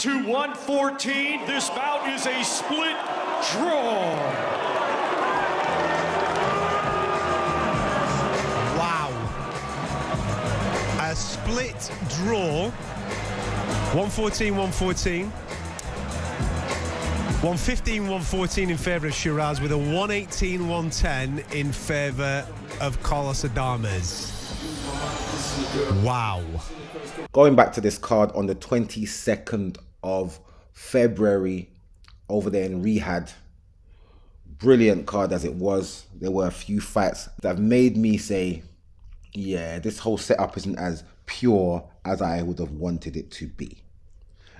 to 114. This bout is a split draw. Wow. A split draw. 114-114. 115-114 in favour of Sheeraz with a 118-110 in favour of Carlos Adames. Wow. Going back to this card on the 22nd of February over there in Riyadh. Brilliant card as it was. There were a few fights that have made me say, yeah, this whole setup isn't as pure as I would have wanted it to be.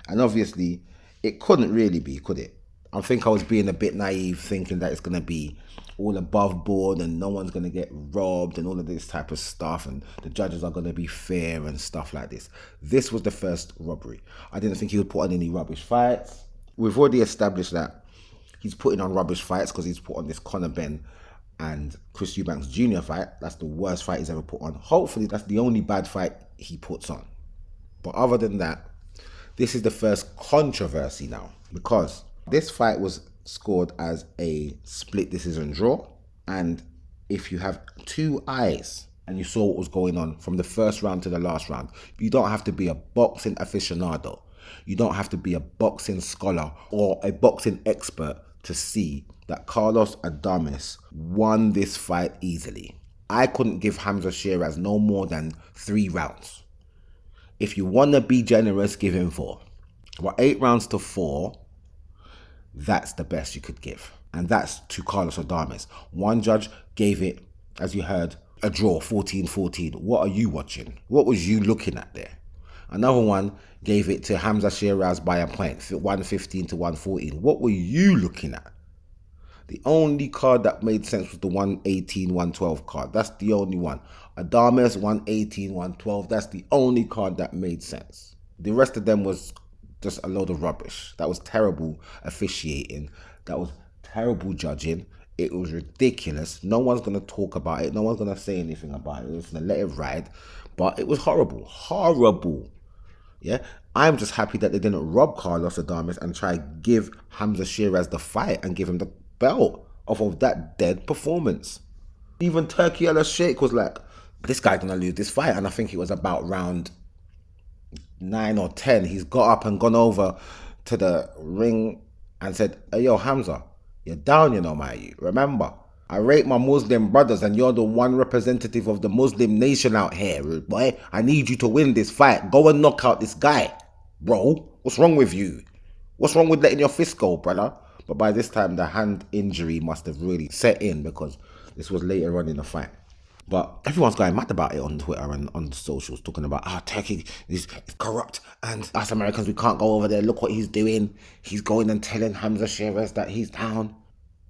And obviously, it couldn't really be, could it? I think I was being a bit naive, thinking that it's going to be all above board and no one's going to get robbed and all of this type of stuff and the judges are going to be fair and stuff like this. This was the first robbery. I didn't think he would put on any rubbish fights. We've already established that he's putting on rubbish fights because he's put on this Conor Benn and Chris Eubanks Jr. fight. That's the worst fight he's ever put on. Hopefully that's the only bad fight he puts on. But other than that, this is the first controversy now, because this fight was scored as a split decision draw. And if you have two eyes and you saw what was going on from the first round to the last round, you don't have to be a boxing aficionado. You don't have to be a boxing scholar or a boxing expert to see that Carlos Adames won this fight easily. I couldn't give Hamzah Sheeraz no more than 3 rounds. If you want to be generous, give him 4. But 8 rounds to 4, that's the best you could give. And that's to Carlos Adames. One judge gave it, as you heard, a draw, 14-14. What are you watching? What was you looking at there? Another one gave it to Hamzah Sheeraz by a point, 115-114. What were you looking at? The only card that made sense was the 118-112 card. That's the only one. Adames, 118-112. That's the only card that made sense. The rest of them was just a load of rubbish. That was terrible officiating. That was terrible judging. It was ridiculous. No one's going to talk about it. No one's going to say anything about it. We're just going to let it ride. But it was horrible. Horrible. Yeah? I'm just happy that they didn't rob Carlos Adames and try give Hamzah Sheeraz the fight and give him the belt off of that dead performance. Even Turki Al-Sheikh was like, this guy's going to lose this fight. And I think it was about round 9 or 10. He's got up and gone over to the ring and said, hey, yo, Hamzah, you're down, you know, mate. Remember, I rate my Muslim brothers and you're the one representative of the Muslim nation out here, boy. I need you to win this fight. Go and knock out this guy. Bro, what's wrong with you? What's wrong with letting your fist go, brother? But by this time, the hand injury must have really set in because this was later on in the fight. But everyone's going mad about it on Twitter and on the socials, talking about, Turkey is corrupt and us Americans, we can't go over there. Look what he's doing. He's going and telling Hamzah Sheeraz that he's down.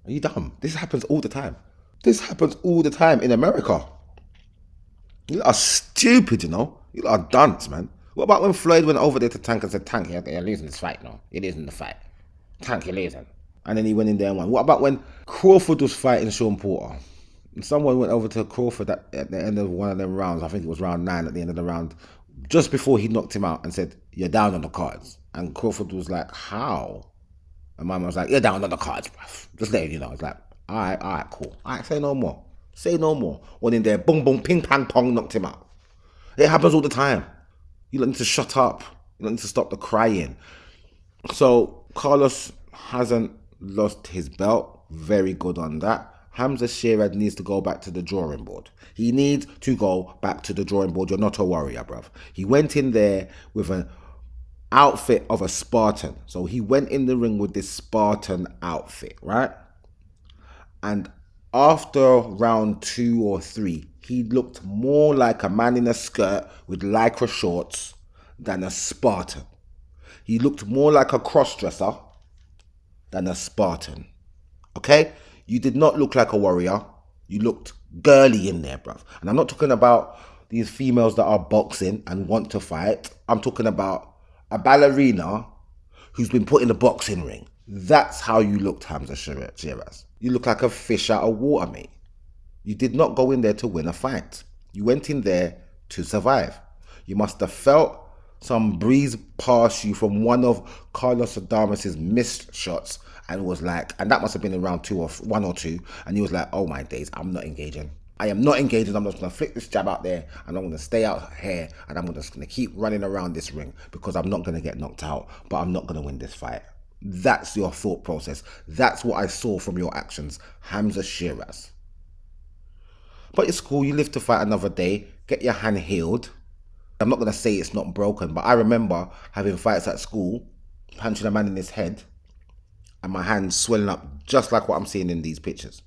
Are you dumb? This happens all the time. This happens all the time in America. You are stupid, you know. You are dunce, man. What about when Floyd went over there to Tank and said, Tank, you're losing this fight, no? You're losing the fight. Tank, you're losing. And then he went in there and won. What about when Crawford was fighting Sean Porter? And someone went over to Crawford at the end of one of them rounds. I think it was round 9 at the end of the round. Just before he knocked him out and said, you're down on the cards. And Crawford was like, how? And my mum was like, you're down on the cards, bruv. Just letting you know. It's like, all right, cool. All right, say no more. Say no more. Went in there, boom, boom, ping, pang, pong, knocked him out. It happens all the time. You don't need to shut up. You don't need to stop the crying. So Carlos hasn't lost his belt. Very good on that. Hamzah Sheeraz needs to go back to the drawing board. He needs to go back to the drawing board. You're not a warrior, bruv. He went in there with an outfit of a Spartan. So he went in the ring with this Spartan outfit, right? And after round 2 or 3, he looked more like a man in a skirt with lycra shorts than a Spartan. He looked more like a cross-dresser than a Spartan. Okay? You did not look like a warrior. You looked girly in there, bruv. And I'm not talking about these females that are boxing and want to fight. I'm talking about a ballerina who's been put in the boxing ring. That's how you looked, Hamzah Sheeraz. You look like a fish out of water, mate. You did not go in there to win a fight. You went in there to survive. You must have felt some breeze past you from one of Carlos Adames' missed shots, and was like, and that must have been in round 1 or 2, and he was like, oh my days, I'm not engaging. I am not engaging. I'm just going to flick this jab out there, and I'm going to stay out here, and I'm just going to keep running around this ring because I'm not going to get knocked out, but I'm not going to win this fight. That's your thought process. That's what I saw from your actions, Hamzah Sheeraz. But it's cool. You live to fight another day. Get your hand healed. I'm not going to say it's not broken, but I remember having fights at school, punching a man in his head, and my hand swelling up just like what I'm seeing in these pictures.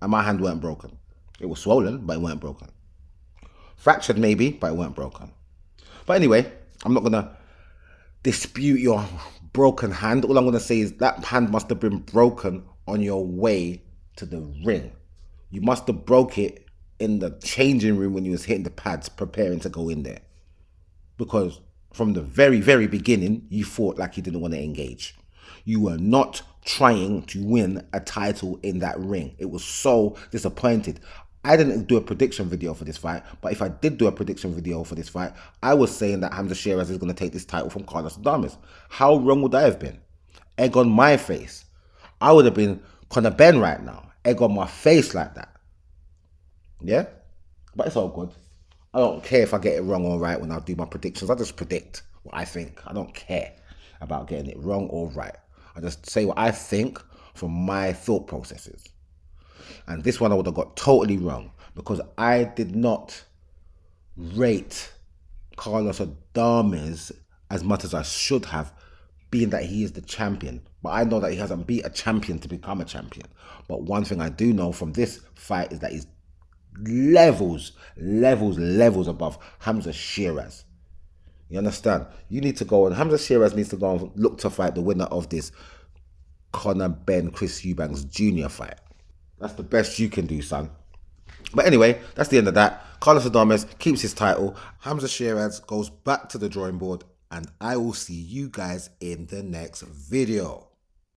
And my hand weren't broken. It was swollen, but it weren't broken. Fractured maybe, but it weren't broken. But anyway, I'm not going to dispute your broken hand. All I'm going to say is that hand must have been broken on your way to the ring. You must have broke it in the changing room when you was hitting the pads, preparing to go in there. Because from the very, very beginning, you fought like you didn't want to engage. You were not trying to win a title in that ring. It was so disappointed. I didn't do a prediction video for this fight, but if I did do a prediction video for this fight, I was saying that Hamzah Sheeraz is going to take this title from Carlos Adames. How wrong would I have been? Egg on my face. I would have been Conor Ben right now. Egg on my face like that. Yeah? But it's all good. I don't care if I get it wrong or right when I do my predictions. I just predict what I think. I don't care about getting it wrong or right. I just say what I think from my thought processes. And this one I would have got totally wrong because I did not rate Carlos Adames as much as I should have, being that he is the champion. But I know that he hasn't beat a champion to become a champion. But one thing I do know from this fight is that he's levels above Hamzah Sheeraz. You understand? You need to go, and Hamzah Sheeraz needs to go and look to fight the winner of this Conor Ben Chris Eubanks Jr. fight. That's the best you can do, son. But anyway, that's the end of that. Carlos Adames keeps his title. Hamzah Sheeraz goes back to the drawing board, and I will see you guys in the next video.